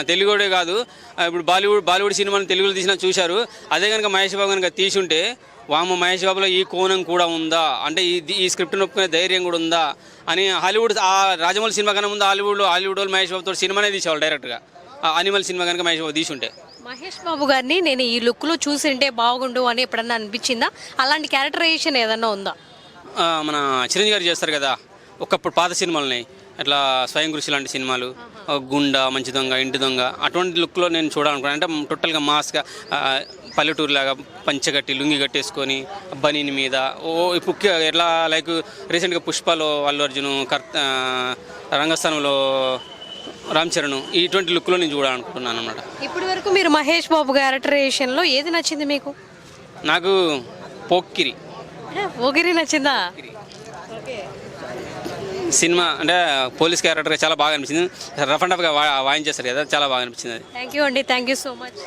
తెలుగుడే కాదు, ఇప్పుడు బాలీవుడ్ సినిమాని తెలుగులో తీసినా చూశారు. అదే కనుక మహేష్ బాబు కనుక తీసుంటే వామ మహేష్ బాబులో ఈ కోణం కూడా ఉందా, అంటే ఈ స్క్రిప్ట్ని ఒప్పుకునే ధైర్యం కూడా ఉందా అని హాలీవుడ్ ఆ రాజమౌళి సినిమా కన్నా ముందు హాలీవుడ్ వాళ్ళు మహేష్ బాబుతో సినిమానే తీసేవాళ్ళు డైరెక్ట్గా. అనిమల్ సినిమా కనుక మహేష్ బాబు తీసుంటే. మహేష్ బాబు గారిని నేను ఈ లుక్లో చూసింటే బాగుండు అని ఎప్పుడన్నా అనిపించిందా? అలాంటి క్యారెక్టరైజేషన్ ఏదన్నా ఉందా? మన చిరంజీవి గారు చేస్తారు కదా ఒకప్పుడు పాత సినిమాలని, అట్లా స్వయం కృషి లాంటి సినిమాలు, గుండా, మంచి దొంగ, ఇంటి దొంగ, అటువంటి లుక్లో నేను చూడాలనుకున్నాను. అంటే టోటల్గా మాస్గా పల్లెటూరులాగా పంచగట్టి లుంగి కట్టేసుకొని బనీని మీద ఇప్పుడు ఎట్లా లైక్ రీసెంట్గా పుష్పలో అల్లు అర్జును, రంగస్థానంలో రామ్ చరణ్, ఇటువంటి లుక్లో నేను చూడాలనుకుంటున్నాను అన్నమాట. ఇప్పటి వరకు మీరు మహేష్ బాబు క్యారెక్టరైజేషన్లో ఏది నచ్చింది మీకు? నాకు పోక్కిరి ఓగిరి నచ్చిందా? సినిమా అంటే పోలీస్ క్యారెక్టర్ చాలా బాగా అనిపించింది. రఫ్ అండ్ రఫ్గా వాయించేస్తారు కదా, చాలా బాగా అనిపించింది అది. థ్యాంక్ యూ అండి, థ్యాంక్ యూ సో మచ్.